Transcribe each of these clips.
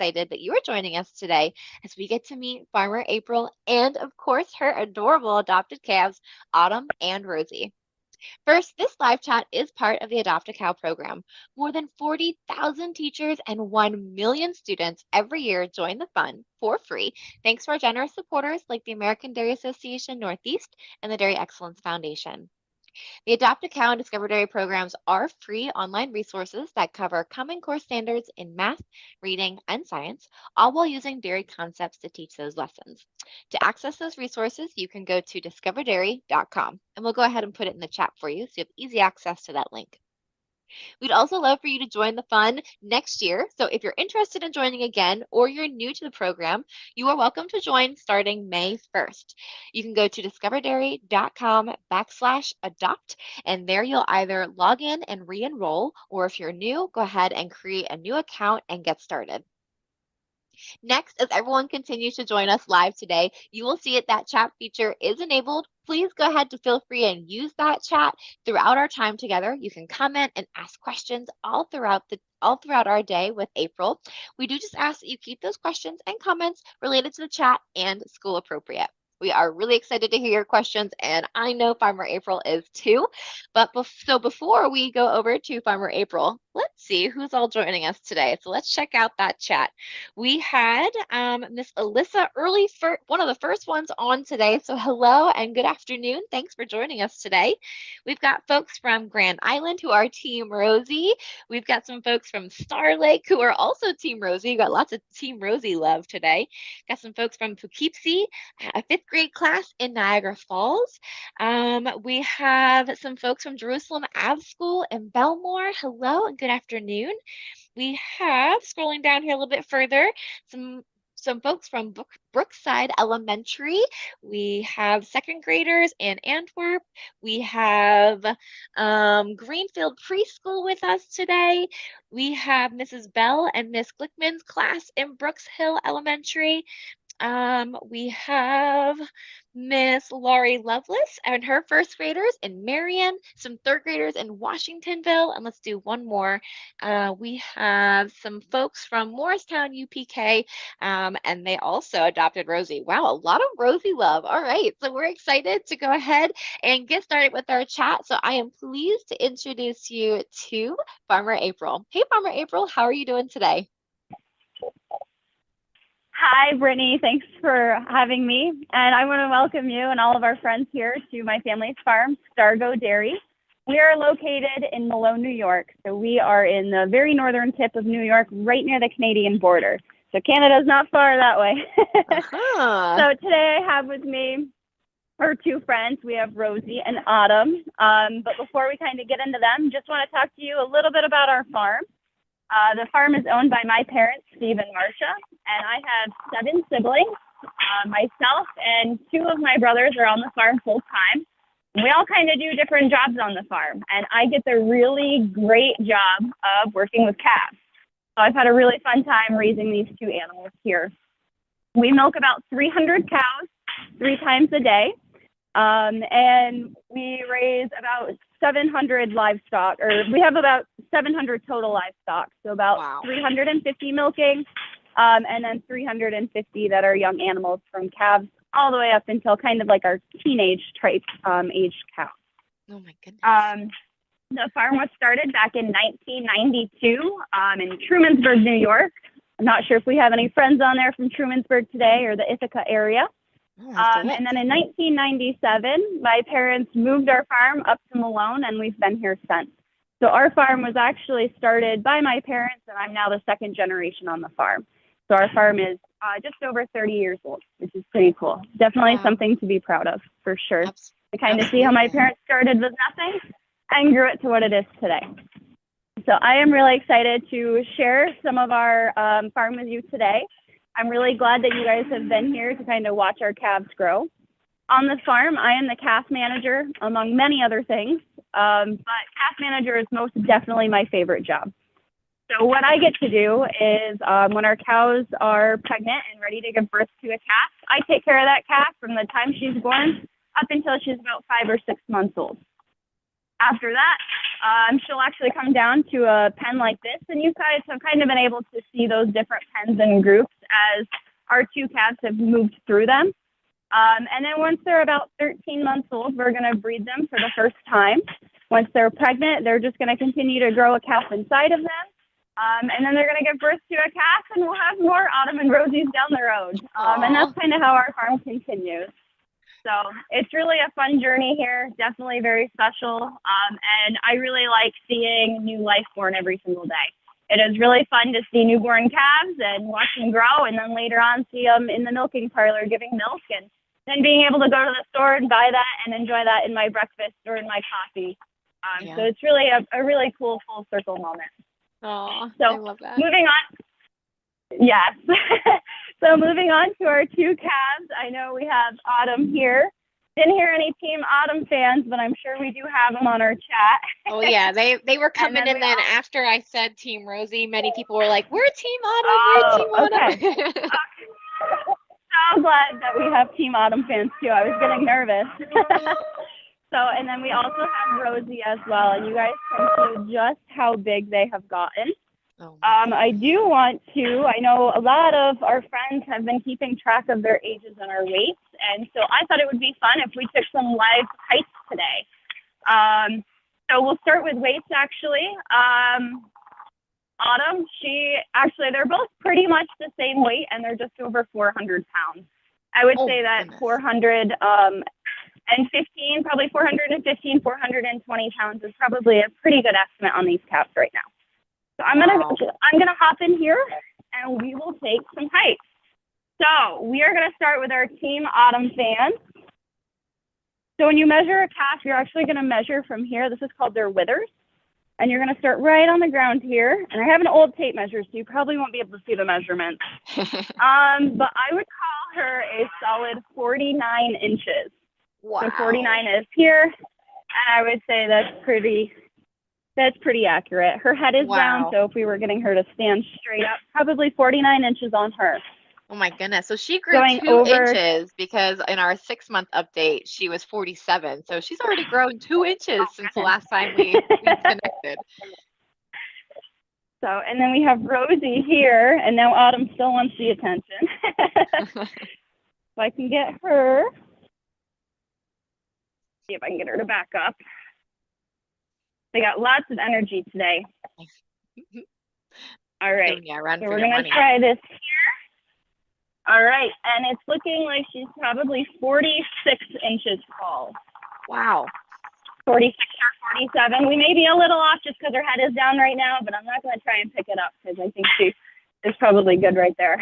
excited that you are joining us today as we get to meet Farmer April and, of course, her adorable adopted calves, Autumn and Rosie. First, this live chat is part of the Adopt a Cow program. More than 40,000 teachers and 1 million students every year join the fun for free, thanks to our generous supporters like the American Dairy Association Northeast and the Dairy Excellence Foundation. The Adopt a Cow and Discover Dairy programs are free online resources that cover Common Core standards in math, reading, and science, all while using dairy concepts to teach those lessons. To access those resources, you can go to discoverdairy.com, and we'll go ahead and put it in the chat for you so you have easy access to that link. We'd also love for you to join the fun next year. So if you're interested in joining again or you're new to the program, you are welcome to join starting May 1st. You can go to discoverdairy.com/adopt, and there you'll either log in and re-enroll, or if you're new, go ahead and create a new account and get started. Next, as everyone continues to join us live today, you will see that chat feature is enabled. Please go ahead to feel free and use that chat throughout our time together. You can comment and ask questions all throughout our day with April. We do just ask that you keep those questions and comments related to the chat and school appropriate. We are really excited to hear your questions, and I know Farmer April is too. But so before we go over to Farmer April, let's see who's all joining us today. So let's check out that chat. We had Miss Alyssa early, one of the first ones on today. So hello and good afternoon. Thanks for joining us today. We've got folks from Grand Island who are Team Rosie. We've got some folks from Star Lake who are also Team Rosie. We've got lots of Team Rosie love today. Got some folks from Poughkeepsie, a 5th grade class in Niagara Falls. We have some folks from Jerusalem Ave School in Belmore. Hello and good afternoon. We have, scrolling down here a little bit further, some folks from Brookside Elementary. We have 2nd graders in Antwerp. We have Greenfield Preschool with us today. We have Mrs. Bell and Miss Glickman's class in Brooks Hill Elementary. We have Miss Laurie Lovelace and her 1st graders in Marion, some 3rd graders in Washingtonville, and let's do one more. We have some folks from Morristown, UPK, and they also adopted Rosie. Wow, a lot of Rosie love. All right, so we're excited to go ahead and get started with our chat. So I am pleased to introduce you to Farmer April. Hey, Farmer April, how are you doing today? Hi, Brittany. Thanks for having me. And I want to welcome you and all of our friends here to my family's farm, Stargo Dairy. We are located in Malone, New York. So we are in the very northern tip of New York, right near the Canadian border. So Canada's not far that way. So today I have with me our 2 friends. We have Rosie and Autumn. But before we kind of get into them, just want to talk to you a little bit about our farm. The farm is owned by my parents, Steve and Marcia, and I have 7 siblings. Myself and 2 of my brothers are on the farm full time. We all kind of do different jobs on the farm, and I get the really great job of working with calves. So I've had a really fun time raising these 2 animals here. We milk about 300 cows 3 times a day, and we raise about 700 livestock, or we have about 700 total livestock, so about 350 milking, and then 350 that are young animals from calves all the way up until kind of like our teenage type aged cows. Oh my goodness. The farm was started back in 1992 in Trumansburg, New York. I'm not sure if we have any friends on there from Trumansburg today or the Ithaca area. And then in 1997, my parents moved our farm up to Malone, and we've been here since. So our farm was actually started by my parents, and I'm now the 2nd generation on the farm. So our farm is just over 30 years old, which is pretty cool. Definitely something to be proud of, for sure. To kind of see how my parents started with nothing and grew it to what it is today. So I am really excited to share some of our farm with you today. I'm really glad that you guys have been here to kind of watch our calves grow. On the farm, I am the calf manager, among many other things, but calf manager is most definitely my favorite job. So what I get to do is when our cows are pregnant and ready to give birth to a calf, I take care of that calf from the time she's born up until she's about 5 or 6 months old. After that, She'll actually come down to a pen like this, and you guys have kind of been able to see those different pens and groups as our two calves have moved through them. And then once they're about 13 months old, we're going to breed them for the first time. Once they're pregnant, they're just going to continue to grow a calf inside of them. And then they're going to give birth to a calf, and we'll have more Autumn and Rosies down the road. And that's kind of how our farm continues. So it's really a fun journey here, definitely very special. And I really like seeing new life born every single day. It is really fun to see newborn calves and watch them grow, and then later on see them in the milking parlor giving milk, and then being able to go to the store and buy that and enjoy that in my breakfast or in my coffee. So it's really a really cool full circle moment. Oh, so I love that. Moving on. Yes. So moving on to our two calves, I know we have Autumn here. Didn't hear any Team Autumn fans, but I'm sure we do have them on our chat. Oh yeah, they were coming in then after I said Team Rosie. Many people were like, "We're Team Autumn, we're Team Autumn." Okay. So glad that we have Team Autumn fans too. I was getting nervous. So, and then we also have Rosie as well, and you guys can see just how big they have gotten. I do want to, I know a lot of our friends have been keeping track of their ages and our weights, and so I thought it would be fun if we took some live heights today. So we'll start with weights actually. Autumn, they're both pretty much the same weight, and they're just over 400 pounds. I would say that 415, probably 415, 420 pounds is probably a pretty good estimate on these calves right now. So I'm gonna hop in here, and we will take some heights. So we are gonna start with our Team Autumn fans. So when you measure a calf, you're actually gonna measure from here. This is called their withers. And you're going to start right on the ground here. And I have an old tape measure, so you probably won't be able to see the measurements. But I would call her a solid 49 inches. Wow. So 49 is here. And I would say that's pretty accurate. Her head is down, so if we were getting her to stand straight up, probably 49 inches on her. Oh my goodness. So she grew 2 inches because in our 6-month update, she was 47. So she's already grown 2 inches since the last time we connected. So, and then we have Rosie here, and now Autumn still wants the attention. So I can get her. See if I can get her to back up. They got lots of energy today. All right. So we're going to try this here. All right, and it's looking like she's probably 46 inches tall. Wow. 46 or 47. We may be a little off just because her head is down right now, but I'm not going to try and pick it up because I think she is probably good right there.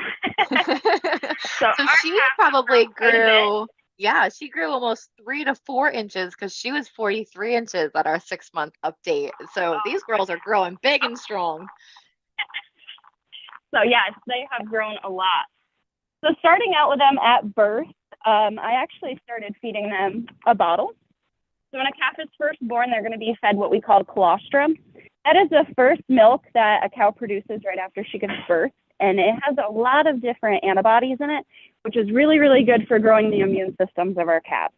So she probably grew, she grew almost 3 to 4 inches because she was 43 inches at our 6-month update. So these girls are growing big and strong. So yes, they have grown a lot. So starting out with them at birth, I actually started feeding them a bottle. So when a calf is first born, they're going to be fed what we call colostrum. That is the first milk that a cow produces right after she gives birth. And it has a lot of different antibodies in it, which is really, really good for growing the immune systems of our calves.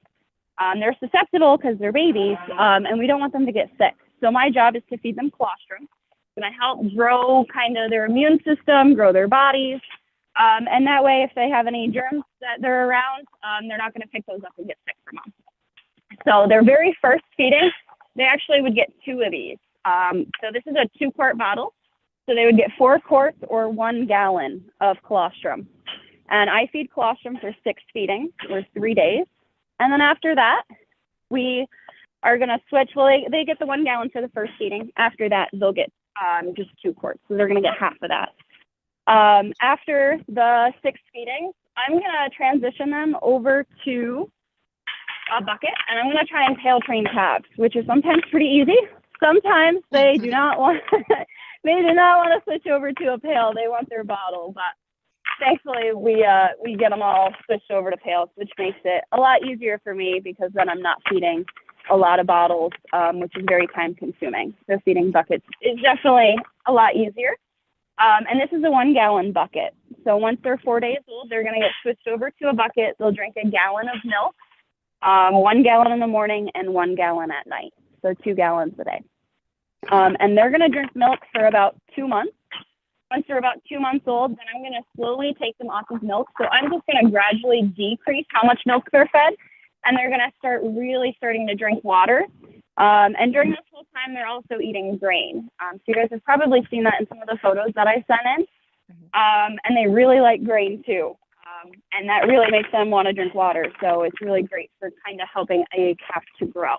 They're susceptible because they're babies, and we don't want them to get sick. So my job is to feed them colostrum. It's going to help grow kind of their immune system, grow their bodies. And that way, if they have any germs that they're around, they're not going to pick those up and get sick from them. So their very first feeding, they actually would get 2 of these. So this is a 2-quart bottle. So they would get 4 quarts or 1 gallon of colostrum. And I feed colostrum for 6 feedings or 3 days. And then after that, we are going to switch. Well, they get the 1 gallon for the first feeding. After that, they'll get just 2 quarts. So they're going to get half of that. After the 6 feedings, I'm going to transition them over to a bucket, and I'm going to try and tail train calves, which is sometimes pretty easy. Sometimes they do not want to switch over to a pail. They want their bottle, but thankfully we get them all switched over to pails, which makes it a lot easier for me because then I'm not feeding a lot of bottles, which is very time consuming. So feeding buckets is definitely a lot easier. And this is a 1 gallon bucket. So once they're 4 days old, they're going to get switched over to a bucket. They'll drink a gallon of milk, 1 gallon in the morning and 1 gallon at night. So 2 gallons a day. And they're going to drink milk for about 2 months. Once they're about 2 months old, then I'm going to slowly take them off of milk. So I'm just going to gradually decrease how much milk they're fed, and they're going to start really starting to drink water. And during this whole time, they're also eating grain. So you guys have probably seen that in some of the photos that I sent in. And they really like grain too. And that really makes them want to drink water. So it's really great for kind of helping a calf to grow.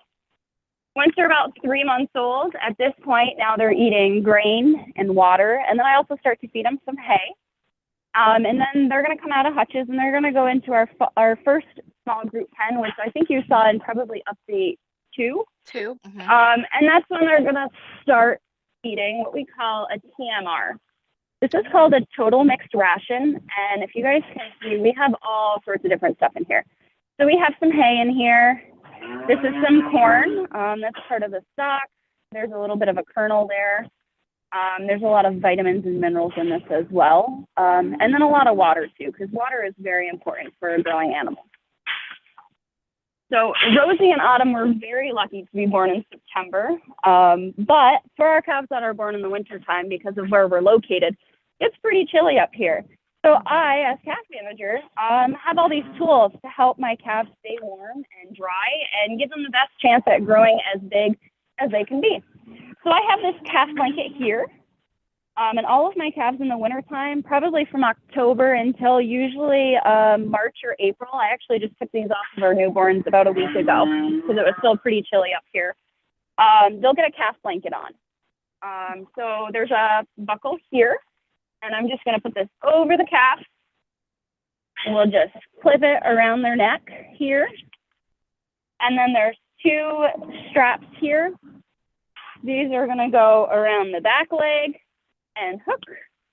Once they're about 3 months old, at this point, now they're eating grain and water. And then I also start to feed them some hay. And then they're going to come out of hutches and they're going to go into our first small group pen, which I think you saw in probably update 2. And that's when they're going to start eating what we call a TMR. This is called a total mixed ration. And if you guys can see, we have all sorts of different stuff in here. So we have some hay in here. This is some corn. That's part of the stock. There's a little bit of a kernel there. There's a lot of vitamins and minerals in this as well. And then a lot of water too, because water is very important for a growing animal. So Rosie and Autumn were very lucky to be born in September. But for our calves that are born in the wintertime, because of where we're located, it's pretty chilly up here. So I, as calf manager, have all these tools to help my calves stay warm and dry and give them the best chance at growing as big as they can be. So I have this calf blanket here. And all of my calves in the wintertime, probably from October until usually March or April, I actually just took these off of our newborns about a week ago because it was still pretty chilly up here. They'll get a calf blanket on. So there's a buckle here. And I'm just going to put this over the calf. And we'll just clip it around their neck here. And then there's 2 straps here. These are going to go around the back leg and hook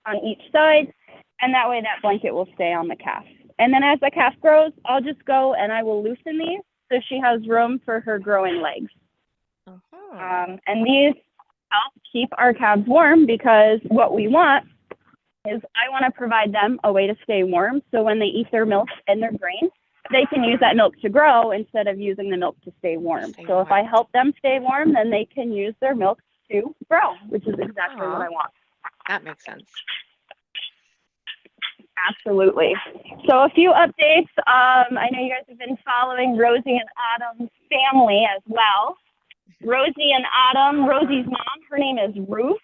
on each side. And that way that blanket will stay on the calf. And then as the calf grows, I'll just go and I will loosen these so she has room for her growing legs. And these help keep our calves warm because what we want is I want to provide them a way to stay warm. So when they eat their milk and their grain, they can use that milk to grow instead of using the milk to stay warm. So if I help them stay warm, then they can use their milk to grow, which is exactly what I want. That makes sense. Absolutely. So a few updates. I know you guys have been following Rosie and Autumn's family as well. Rosie and Autumn, Rosie's mom, her name is Ruth.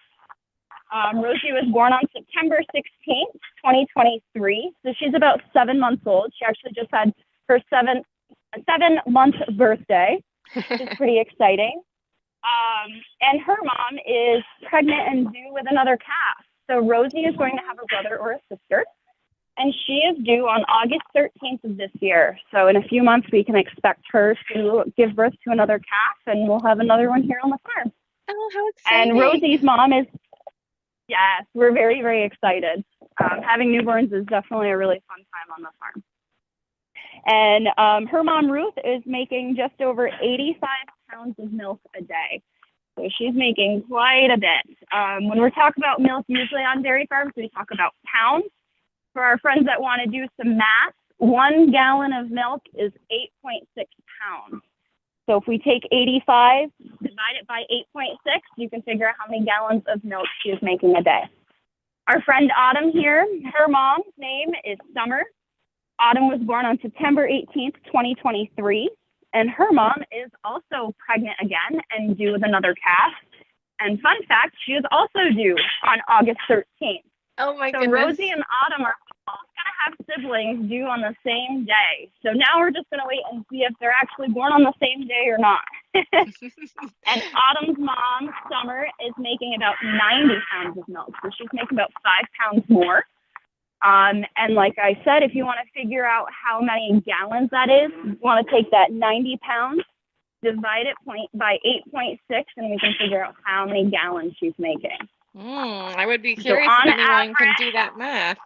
Rosie was born on September 16th, 2023. So she's about 7 months old. She actually just had her 7-month birthday, which is pretty exciting. And her mom is pregnant and due with another calf. So Rosie is going to have a brother or a sister. And she is due on August 13th of this year. So in a few months, we can expect her to give birth to another calf, and we'll have another one here on the farm. Oh, how exciting. And Rosie's mom is, yes, we're very, very excited. Having newborns is definitely a really fun time on the farm. And her mom, Ruth, is making just over 85 pounds of milk a day. So she's making quite a bit. When we're talking about milk, usually on dairy farms, we talk about pounds. For our friends that want to do some math, 1 gallon of milk is 8.6 pounds. So if we take 85, divide it by 8.6, you can figure out how many gallons of milk she is making a day. Our friend Autumn here, her mom's name is Summer. Autumn was born on September 18th, 2023. And her mom is also pregnant again and due with another calf. And fun fact, she is also due on August 13th. Oh my goodness. So Rosie and Autumn are all going to have siblings due on the same day. So now we're just going to wait and see if they're actually born on the same day or not. And Autumn's mom, Summer, is making about 90 pounds of milk. So she's making about 5 pounds more. And like I said, if you want to figure out how many gallons that is, you want to take that 90 pounds, divide it by 8.6, and we can figure out how many gallons she's making. I would be curious if anyone can do that math.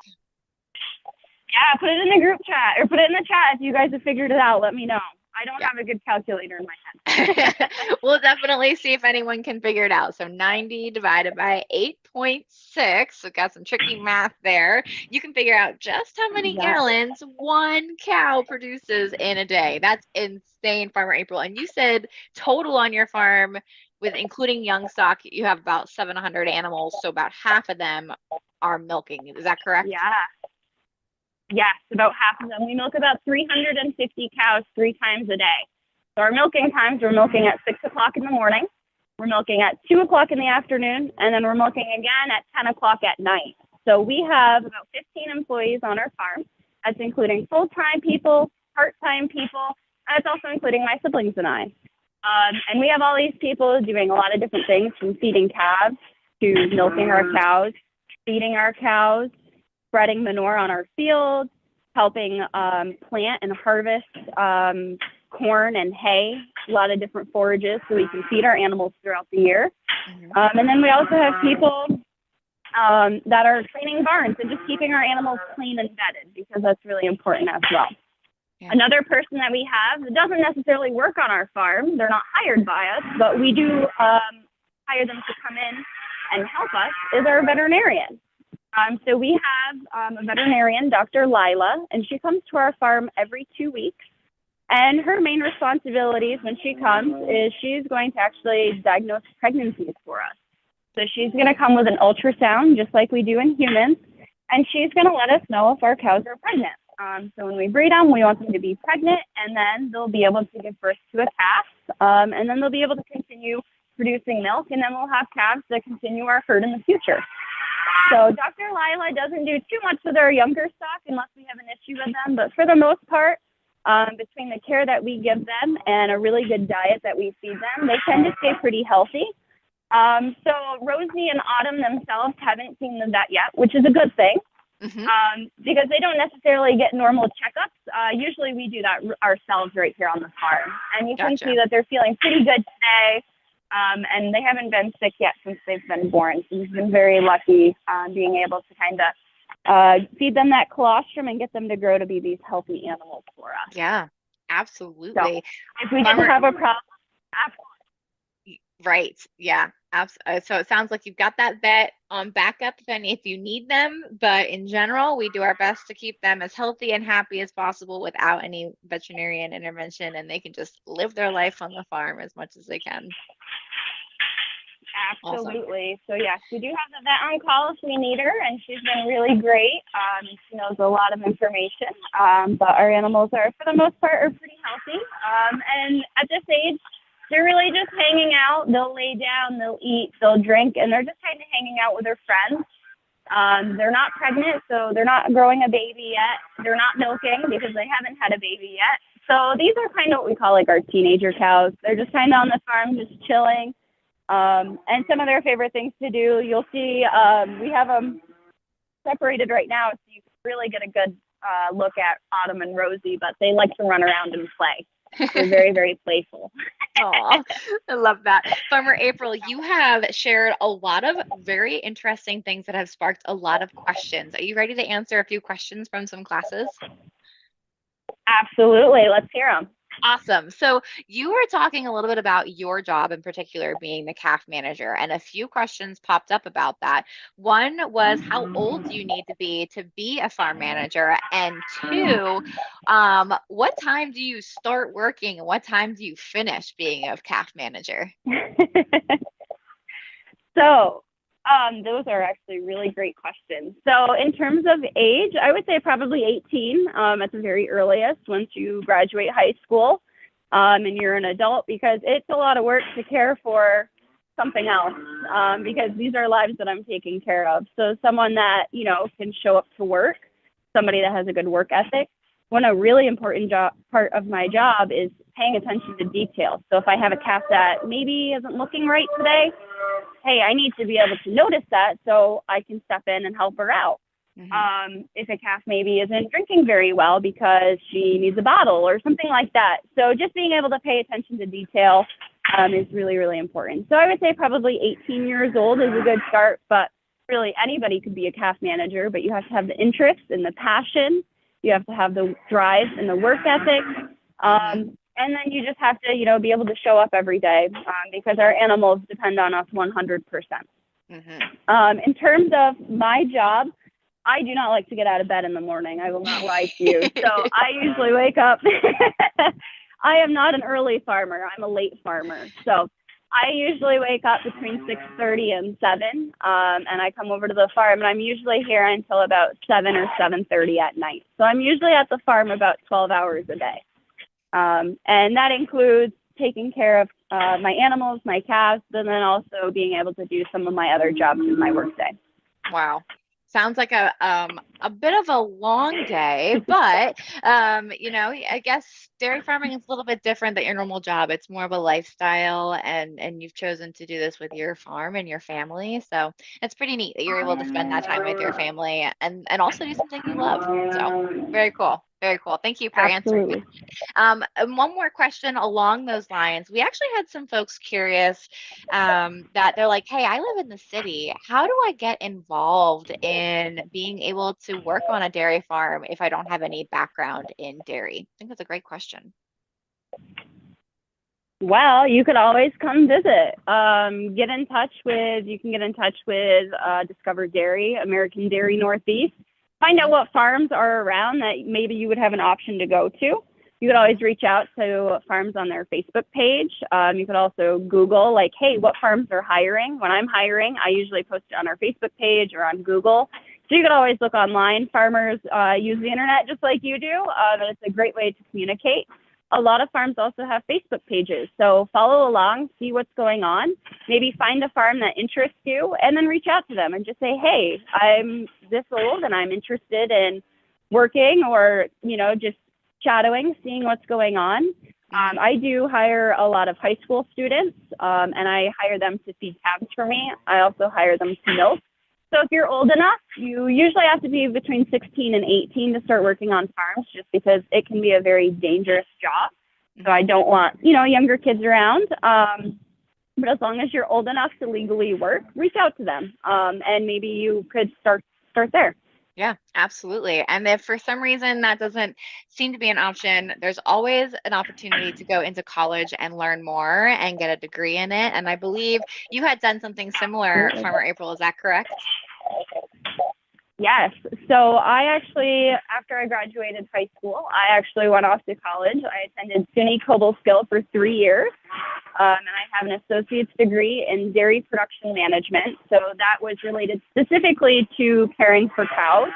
Yeah, put it in the group chat or put it in the chat if you guys have figured it out. Let me know. I don't have a good calculator in my head. We'll definitely see if anyone can figure it out. So 90 divided by 8.6. So got some tricky math there. You can figure out just how many gallons 1 cow produces in a day. That's insane, Farmer April. And you said total on your farm, with including young stock, you have about 700 animals, so about half of them are milking. Is that correct? Yeah. Yes, about half of them. We milk about 350 cows 3 times a day. So our milking times, we're milking at 6 o'clock in the morning, we're milking at 2 o'clock in the afternoon, and then we're milking again at 10 o'clock at night. So we have about 15 employees on our farm. That's including full-time people, part-time people, and it's also including my siblings and I. And we have all these people doing a lot of different things, from feeding calves to milking our cows, feeding our cows, spreading manure on our fields, helping plant and harvest corn and hay, a lot of different forages so we can feed our animals throughout the year. And then we also have people that are cleaning barns and just keeping our animals clean and bedded, because that's really important as well. Yeah. Another person that we have that doesn't necessarily work on our farm, they're not hired by us, but we do hire them to come in and help us, is our veterinarian. So we have a veterinarian, Dr. Lila, and she comes to our farm every 2 weeks. And her main responsibilities when she comes is she's going to actually diagnose pregnancies for us. So she's going to come with an ultrasound, just like we do in humans, and she's going to let us know if our cows are pregnant. So when we breed them, we want them to be pregnant, and then they'll be able to give birth to a calf, and then they'll be able to continue producing milk, and then we'll have calves that continue our herd in the future. So Dr. Lila doesn't do too much with our younger stock unless we have an issue with them, but for the most part, between the care that we give them and a really good diet that we feed them, they tend to stay pretty healthy. So Rosie and Autumn themselves haven't seen the vet yet, which is a good thing. Because they don't necessarily get normal checkups. Usually we do that ourselves right here on the farm. And you can see that they're feeling pretty good today. And they haven't been sick yet since they've been born. So we've been very lucky being able to kind of feed them that colostrum and get them to grow to be these healthy animals for us. Yeah, absolutely. So if we didn't have a problem, absolutely. Right. Yeah. So it sounds like you've got that vet on backup if you need them, but in general, we do our best to keep them as healthy and happy as possible without any veterinarian intervention, and they can just live their life on the farm as much as they can. Absolutely. Awesome. So yes, we do have the vet on call if we need her, and she's been really great. She knows a lot of information, but our animals are, for the most part, are pretty healthy. And at this age, they're really just hanging out. They'll lay down, they'll eat, they'll drink, and they're just kind of hanging out with their friends. They're not pregnant, so they're not growing a baby yet. They're not milking because they haven't had a baby yet. So these are kind of what we call like our teenager cows. They're just kind of on the farm, just chilling. And some of their favorite things to do, you'll see we have them separated right now, so you can really get a good look at Autumn and Rosie, but they like to run around and play. They're very, very playful. Oh, I love that. Farmer April, you have shared a lot of very interesting things that have sparked a lot of questions. Are you ready to answer a few questions from some classes? Absolutely. Let's hear them. Awesome. So you were talking a little bit about your job in particular being the calf manager, and a few questions popped up about that. One was, how old do you need to be a farm manager? And two, what time do you start working and what time do you finish being a calf manager? So those are actually really great questions. So in terms of age, I would say probably 18 at the very earliest once you graduate high school and you're an adult, because it's a lot of work to care for something else because these are lives that I'm taking care of. So someone that, you know, can show up to work, somebody that has a good work ethic. A really important part of my job is paying attention to details. So if I have a calf that maybe isn't looking right today, hey, I need to be able to notice that so I can step in and help her out. If a calf maybe isn't drinking very well because she needs a bottle or something like that. So just being able to pay attention to detail is really, really important. So I would say probably 18 years old is a good start, but really anybody could be a calf manager, but you have to have the interest and the passion. You have to have the drive and the work ethic. And then you just have to, you know, be able to show up every day because our animals depend on us 100%. In terms of my job, I do not like to get out of bed in the morning. I will not lie to you. So I usually wake up. I am not an early farmer. I'm a late farmer. So I usually wake up between 6:30 and 7, and I come over to the farm, and I'm usually here until about 7 or 7:30 at night. So I'm usually at the farm about 12 hours a day. And that includes taking care of my animals, my calves, and then also being able to do some of my other jobs in my workday. Wow. Sounds like a bit of a long day, but I guess dairy farming is a little bit different than your normal job. It's more of a lifestyle, and you've chosen to do this with your farm and your family. So it's pretty neat that you're able to spend that time with your family and also do something you love. So very cool. Very cool. Thank you for answering. Absolutely. And one more question along those lines. We actually had some folks curious that they're like, hey, I live in the city. How do I get involved in being able to work on a dairy farm if I don't have any background in dairy? I think that's a great question. Well, you could always come visit. You can get in touch with Discover Dairy, American Dairy Northeast. Find out what farms are around that maybe you would have an option to go to. You could always reach out to farms on their Facebook page. You could also Google, like, hey, what farms are hiring? When I'm hiring, I usually post it on our Facebook page or on Google. So you could always look online. Farmers use the internet just like you do. And it's a great way to communicate. A lot of farms also have Facebook pages. So follow along, see what's going on. Maybe find a farm that interests you and then reach out to them and just say, hey, I'm this old and I'm interested in working or, just shadowing, seeing what's going on. I do hire a lot of high school students, and I hire them to feed calves for me. I also hire them to milk. So if you're old enough, you usually have to be between 16 and 18 to start working on farms, just because it can be a very dangerous job. So I don't want, younger kids around. But as long as you're old enough to legally work, reach out to them, and maybe you could start there. Yeah, absolutely. And if for some reason that doesn't seem to be an option, there's always an opportunity to go into college and learn more and get a degree in it. And I believe you had done something similar, Farmer April. Is that correct? Yes. So I actually, after I graduated high school, I actually went off to college. I attended SUNY Cobleskill for 3 years, and I have an associate's degree in dairy production management. So that was related specifically to caring for cows.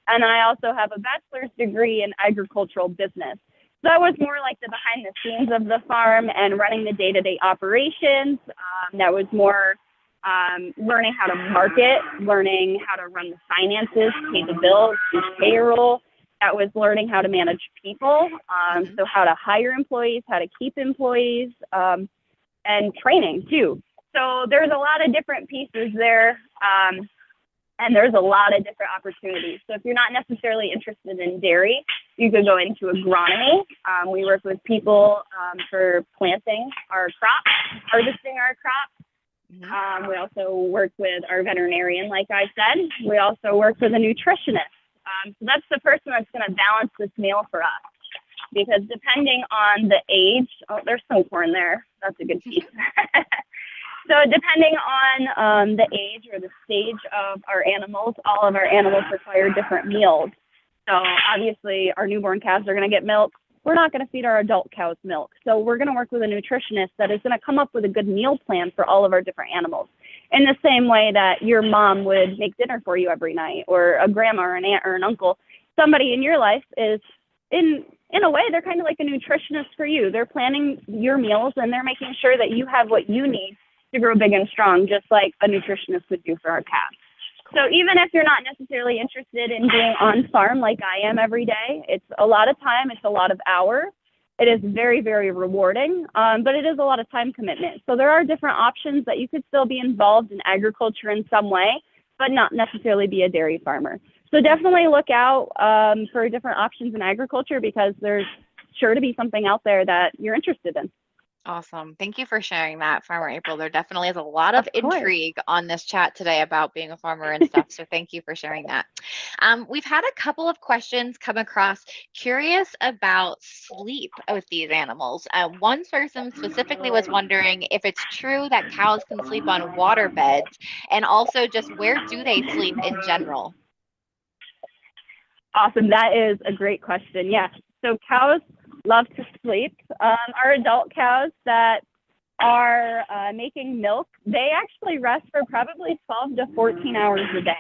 And then I also have a bachelor's degree in agricultural business. So that was more like the behind the scenes of the farm and running the day-to-day operations. That was more learning how to market, learning how to run the finances, pay the bills, do payroll. That was learning how to manage people, so how to hire employees, how to keep employees, and training too. So there's a lot of different pieces there, and there's a lot of different opportunities. So if you're not necessarily interested in dairy, you could go into agronomy. We work with people for planting our crops, harvesting our crops. We also work with our veterinarian, like I said. We also work with a nutritionist. So that's the person that's going to balance this meal for us. Because depending on the age, there's some corn there. That's a good piece. So depending on the age or the stage of our animals, all of our animals require different meals. So obviously our newborn calves are going to get milk. We're not going to feed our adult cows milk. So we're going to work with a nutritionist that is going to come up with a good meal plan for all of our different animals. In the same way that your mom would make dinner for you every night, or a grandma or an aunt or an uncle, somebody in your life is, in a way, they're kind of like a nutritionist for you. They're planning your meals and they're making sure that you have what you need to grow big and strong, just like a nutritionist would do for our calves. So even if you're not necessarily interested in being on farm like I am every day, it's a lot of time, it's a lot of hours. It is very, very rewarding, but it is a lot of time commitment. So there are different options that you could still be involved in agriculture in some way, but not necessarily be a dairy farmer. So definitely look out for different options in agriculture, because there's sure to be something out there that you're interested in. Awesome. Thank you for sharing that, Farmer April. There definitely is a lot of course. intrigue on this chat today about being a farmer and stuff. So thank you for sharing that. We've had a couple of questions come across curious about sleep with these animals. One person specifically was wondering if it's true that cows can sleep on water beds, and also just where do they sleep in general? Awesome. That is a great question. Yes. So cows love to sleep. Our adult cows that are making milk, they actually rest for probably 12 to 14 hours a day.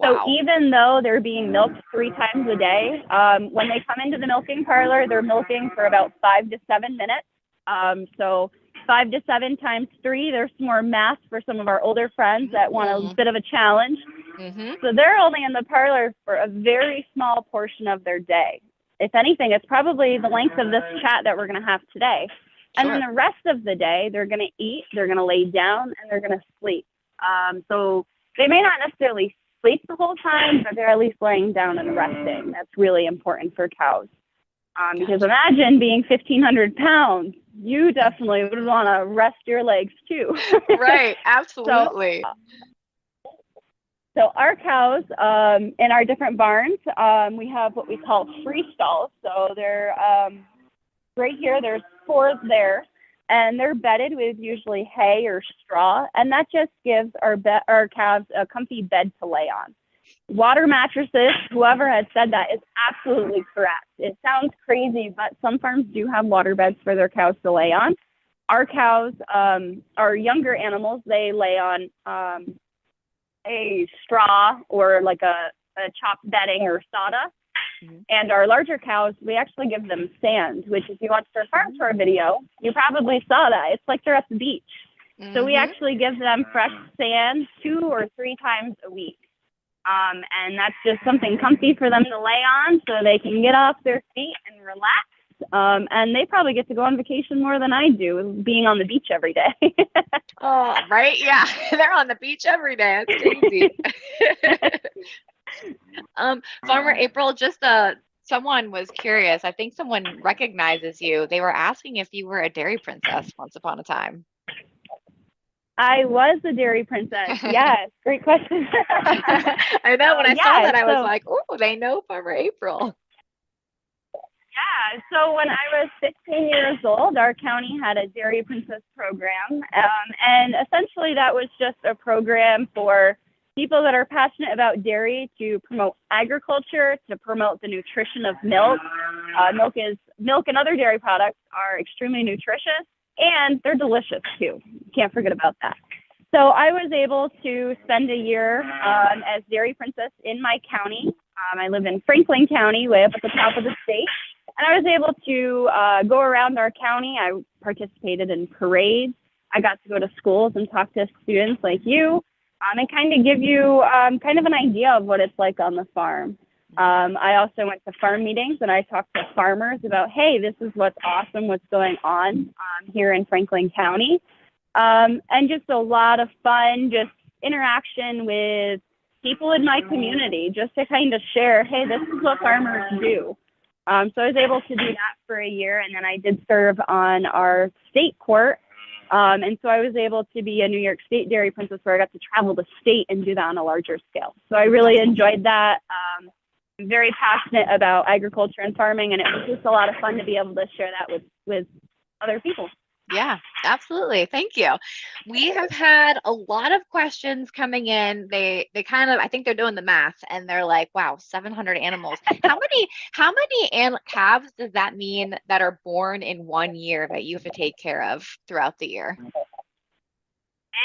So Wow. even though they're being milked 3 times a day, when they come into the milking parlor, they're milking for about 5 to 7 minutes. So 5 to 7 times 3, there's some more math for some of our older friends that want a bit of a challenge. So they're only in the parlor for a very small portion of their day. If anything, it's probably the length of this chat that we're going to have today. And then the rest of the day, they're going to eat, they're going to lay down, and they're going to sleep. So they may not necessarily sleep the whole time, but they're at least laying down and resting. That's really important for cows. Because imagine being 1,500 pounds, you definitely would want to rest your legs too. Right, absolutely. So our cows in our different barns, we have what we call free stalls. So they're right here, there's 4 there, and they're bedded with usually hay or straw, and that just gives our calves a comfy bed to lay on. Water mattresses, whoever has said that is absolutely correct. It sounds crazy, but some farms do have water beds for their cows to lay on. Our cows, our younger animals, they lay on a straw or like a chopped bedding or sawdust. And our larger cows, we actually give them sand, which if you watched our farm tour video, you probably saw that. It's like they're at the beach. So we actually give them fresh sand 2 or 3 times a week. And that's just something comfy for them to lay on so they can get off their feet and relax. And they probably get to go on vacation more than I do, being on the beach every day. Oh, right? Yeah, they're on the beach every day. That's crazy. Farmer April, just someone was curious. I think someone recognizes you. They were asking if you were a dairy princess once upon a time. I was a dairy princess. Yes, great question. I know when I saw that, I was like, oh, they know Farmer April. Yeah, so when I was 15 years old, our county had a Dairy Princess program. And essentially that was just a program for people that are passionate about dairy to promote agriculture, to promote the nutrition of milk. Milk and other dairy products are extremely nutritious, and they're delicious too. Can't forget about that. So I was able to spend a year as Dairy Princess in my county. I live in Franklin County, way up at the top of the state. And I was able to go around our county. I participated in parades. I got to go to schools and talk to students like you and kind of give you kind of an idea of what it's like on the farm. I also went to farm meetings and I talked to farmers about, hey, this is what's awesome, what's going on here in Franklin County. And just a lot of fun, just interaction with people in my community, just to kind of share, hey, this is what farmers do. So I was able to do that for a year, and then I did serve on our state court. And so I was able to be a New York State Dairy Princess where I got to travel the state and do that on a larger scale. So I really enjoyed that. I'm very passionate about agriculture and farming, and it was just a lot of fun to be able to share that with other people. Yeah, absolutely. Thank you. We have had a lot of questions coming in. They kind of, I think they're doing the math and they're like, wow, 700 animals. How many calves does that mean that are born in 1 year that you have to take care of throughout the year?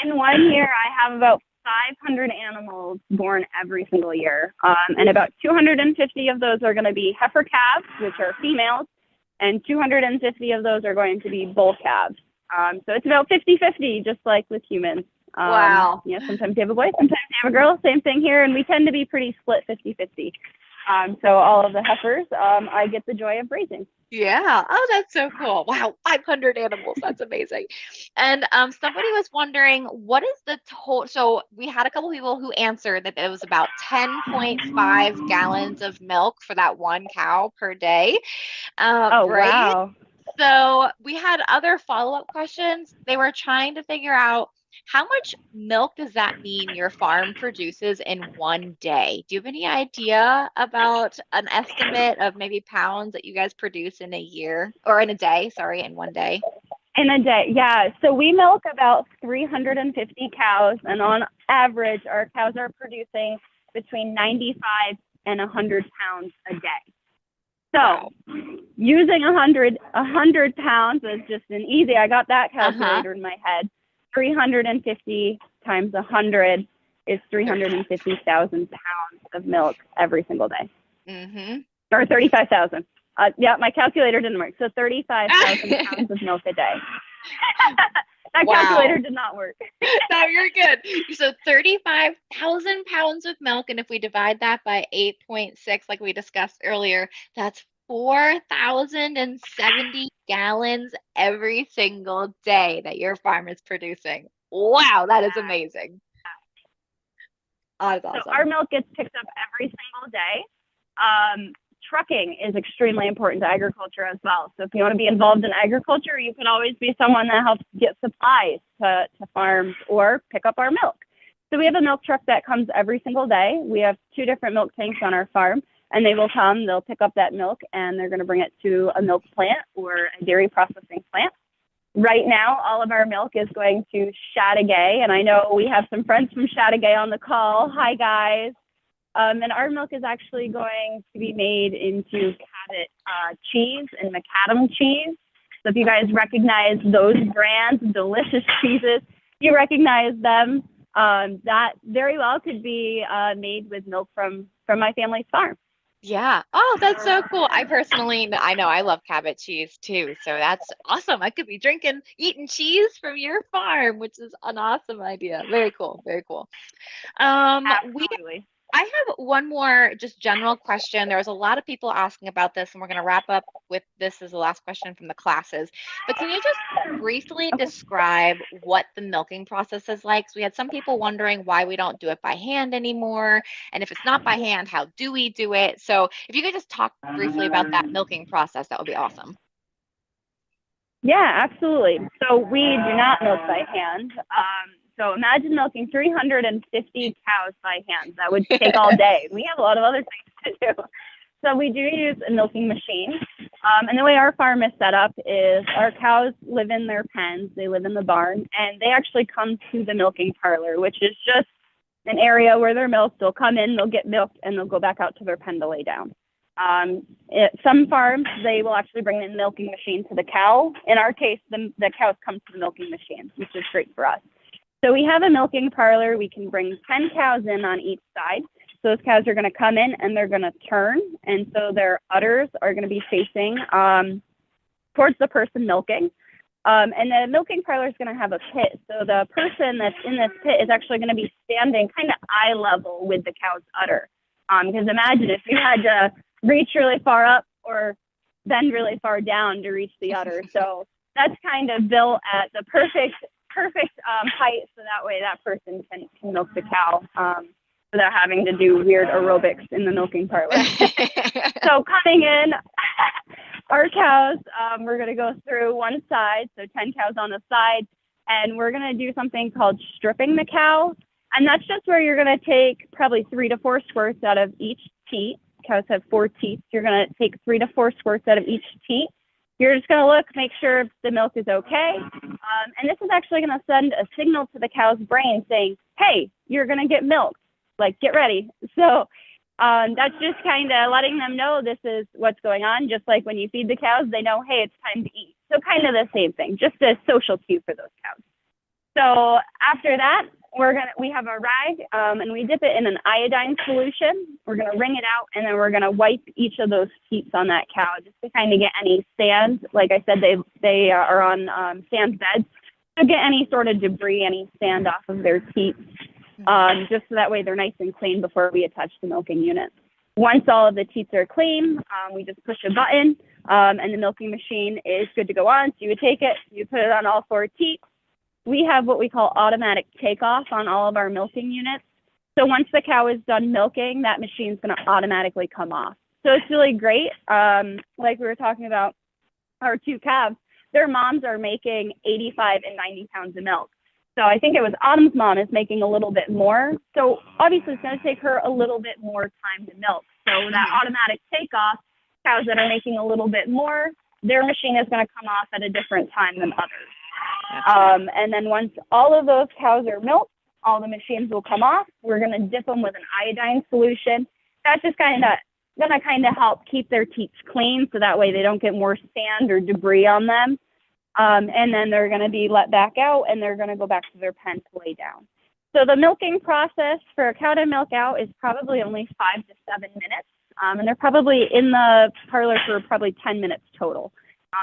In 1 year, I have about 500 animals born every single year. And about 250 of those are going to be heifer calves, which are females, and 250 of those are going to be bull calves. So it's about 50-50, just like with humans. Wow. Yeah, sometimes you have a boy, sometimes you have a girl. Same thing here, and we tend to be pretty split 50-50. So all of the heifers, I get the joy of raising. Yeah. Oh, that's so cool. Wow. 500 animals. That's amazing. And somebody was wondering, what is the total? So we had a couple people who answered that it was about 10.5 gallons of milk for that one cow per day. Oh, right? wow. So we had other follow-up questions. They were trying to figure out how much milk does that mean your farm produces in 1 day? Do you have any idea about an estimate of maybe pounds that you guys produce in a year or in a day? Sorry, in 1 day. In a day, yeah. So we milk about 350 cows, and on average, our cows are producing between 95 and 100 pounds a day. So Wow. using a hundred pounds is just an easy. I got that Uh-huh. calculator in my head. 350 times 100 is 350,000 pounds of milk every single day, Mm-hmm. or 35,000. Yeah, my calculator didn't work. So 35,000 pounds of milk a day. That calculator Wow. did not work. No, you're good. So 35,000 pounds of milk, and if we divide that by 8.6, like we discussed earlier, that's 4,070 gallons every single day that your farm is producing. Wow, that is amazing. Oh, that's So our awesome. milk gets picked up every single day. Trucking is extremely important to agriculture as well. So if you want to be involved in agriculture, you can always be someone that helps get supplies to farms or pick up our milk. So we have a milk truck that comes every single day. We have 2 different milk tanks on our farm, and they will come, they'll pick up that milk, and they're going to bring it to a milk plant or a dairy processing plant. Right now, all of our milk is going to Chateauguay, and I know we have some friends from Chateauguay on the call. Hi, guys. And our milk is actually going to be made into Cabot cheese and macadam cheese. So if you guys recognize those brands, delicious cheeses, you recognize them. That very well could be made with milk from my family's farm. Yeah. Oh, that's so cool. I personally, I know I love Cabot cheese too. So that's awesome. I could be eating cheese from your farm, which is an awesome idea. Very cool. Very cool. We Absolutely. I have one more just general question. There was a lot of people asking about this, and we're going to wrap up with this as the last question from the classes. But can you just briefly Okay. describe what the milking process is like? So we had some people wondering why we don't do it by hand anymore, and if it's not by hand, how do we do it? So if you could just talk briefly about that milking process, that would be awesome. Yeah, absolutely. So we do not milk by hand. So imagine milking 350 cows by hand. That would take all day. We have a lot of other things to do. So we do use a milking machine. And the way our farm is set up is our cows live in their pens, they live in the barn, and they actually come to the milking parlor, which is just an area where they're milked. They'll come in, they'll get milked, and they'll go back out to their pen to lay down. Some farms, they will actually bring the milking machine to the cow. In our case, the cows come to the milking machine, which is great for us. So we have a milking parlor. We can bring 10 cows in on each side. So those cows are going to come in and they're going to turn. And so their udders are going to be facing towards the person milking. And the milking parlor is going to have a pit. So the person that's in this pit is actually going to be standing kind of eye level with the cow's udder. Because imagine if you had to reach really far up or bend really far down to reach the udder. So that's kind of built at the perfect height, so that way that person can milk the cow without having to do weird aerobics in the milking parlor. So coming in, our cows, we're going to go through one side, so 10 cows on the side, and we're going to do something called stripping the cow. And that's just where you're going to take probably 3 to 4 squirts out of each teat. Cows have 4 teats. You're going to take 3 to 4 squirts out of each teat. You're just going to look, make sure the milk is okay. And this is actually going to send a signal to the cow's brain saying, hey, you're going to get milked. Like, get ready. So that's just kind of letting them know this is what's going on. Just like when you feed the cows, they know, hey, it's time to eat. So kind of the same thing, just a social cue for those cows. So after that, we have a rag and we dip it in an iodine solution. We're gonna wring it out and then we're gonna wipe each of those teats on that cow just to kind of get any sand. Like I said, they are on sand beds. So get any sort of debris, any sand off of their teats, just so that way they're nice and clean before we attach the milking unit. Once all of the teats are clean, we just push a button and the milking machine is good to go on. So you would take it, you put it on all 4 teats. We have what we call automatic takeoff on all of our milking units. So once the cow is done milking, that machine's going to automatically come off. So it's really great. Like we were talking about our 2 calves, their moms are making 85 and 90 pounds of milk. So I think it was Autumn's mom is making a little bit more. So obviously it's going to take her a little bit more time to milk. So that automatic takeoff, cows that are making a little bit more, their machine is going to come off at a different time than others. And then once all of those cows are milked, all the machines will come off. We're going to dip them with an iodine solution. That just kind of going to kind of help keep their teats clean so that way they don't get more sand or debris on them. And then they're going to be let back out and they're going to go back to their pen to lay down. So the milking process for a cow to milk out is probably only 5 to 7 minutes. And they're probably in the parlor for probably 10 minutes total.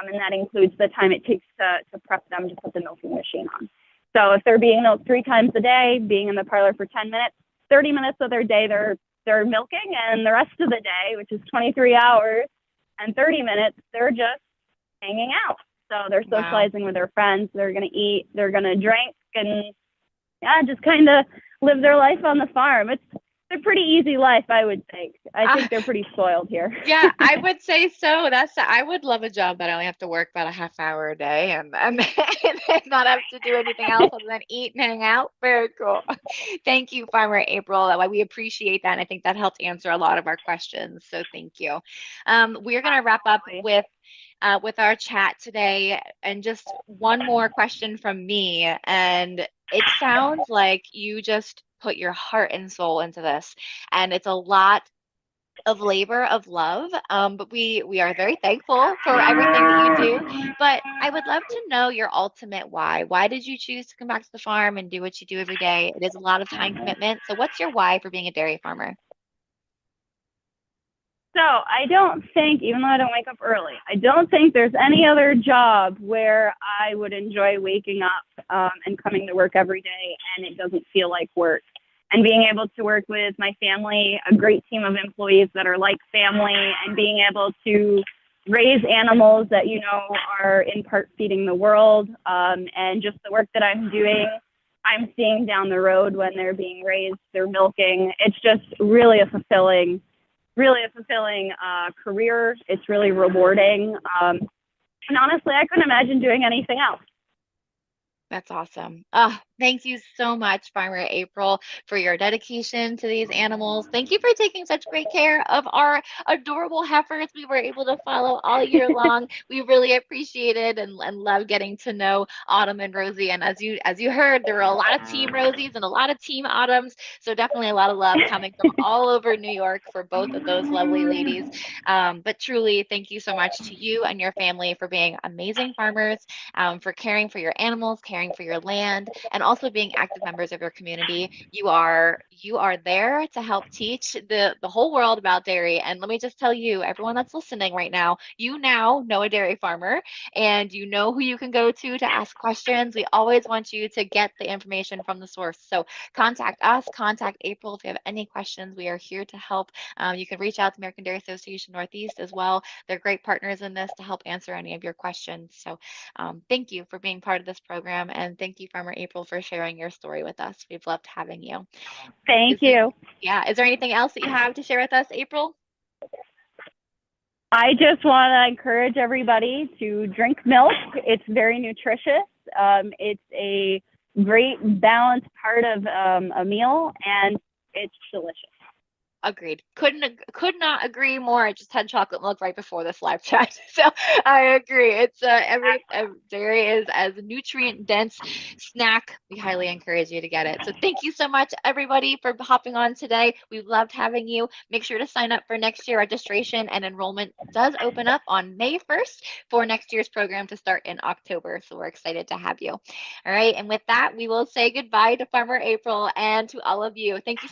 And that includes the time it takes to prep them to put the milking machine on. So if they're being milked 3 times a day, being in the parlor for 10 minutes, 30 minutes of their day they're milking, and the rest of the day, which is 23 hours and 30 minutes, they're just hanging out. So they're socializing with their friends, they're going to eat, they're going to drink, and yeah, just kind of live their life on the farm. It's a pretty easy life, I would think. I think they're pretty spoiled here. Yeah, I would say so. I would love a job that I only have to work about a half hour a day and not have to do anything else other than eat and hang out. Very cool. Thank you, Farmer April. We appreciate that. And I think that helped answer a lot of our questions. So thank you. We're going to wrap up with our chat today, and just one more question from me. And it sounds like you just put your heart and soul into this, and it's a lot of labor of love. But we are very thankful for everything that you do. But I would love to know your ultimate why. Why did you choose to come back to the farm and do what you do every day? It is a lot of time commitment. So what's your why for being a dairy farmer? So I don't think, even though I don't wake up early, I don't think there's any other job where I would enjoy waking up and coming to work every day and it doesn't feel like work. And being able to work with my family, a great team of employees that are like family, and being able to raise animals that, you know, are in part feeding the world, and just the work that I'm doing, I'm seeing down the road when they're being raised, they're milking. It's just really a fulfilling career. It's really rewarding. And honestly, I couldn't imagine doing anything else. That's awesome. Thank you so much, Farmer April, for your dedication to these animals. Thank you for taking such great care of our adorable heifers we were able to follow all year long. We really appreciate it and love getting to know Autumn and Rosie. And as you heard, there were a lot of Team Rosies and a lot of Team Autumns. So definitely a lot of love coming from all over New York for both of those lovely ladies. But truly, thank you so much to you and your family for being amazing farmers, for caring for your animals, caring for your land, and also being active members of your community. You are there to help teach the whole world about dairy. And let me just tell you, everyone that's listening right now, you now know a dairy farmer, and you know who you can go to ask questions. We always want you to get the information from the source. So contact us, contact April if you have any questions. We are here to help. You can reach out to American Dairy Association Northeast as well. They're great partners in this to help answer any of your questions. So thank you for being part of this program, and thank you, Farmer April, for sharing your story with us. We've loved having you. Thank Is there, you. yeah, is there anything else that you have to share with us, April? I just want to encourage everybody to drink milk. It's very nutritious. It's a great balanced part of a meal, and it's delicious. Agreed. Could not agree more. I just had chocolate milk right before this live chat, so I agree. It's every dairy is as nutrient dense snack. We highly encourage you to get it. So thank you so much, everybody, for hopping on today. We've loved having you. Make sure to sign up for next year. Registration and enrollment does open up on May 1st for next year's program to start in October. So we're excited to have you. All right, and with that, we will say goodbye to Farmer April and to all of you. Thank you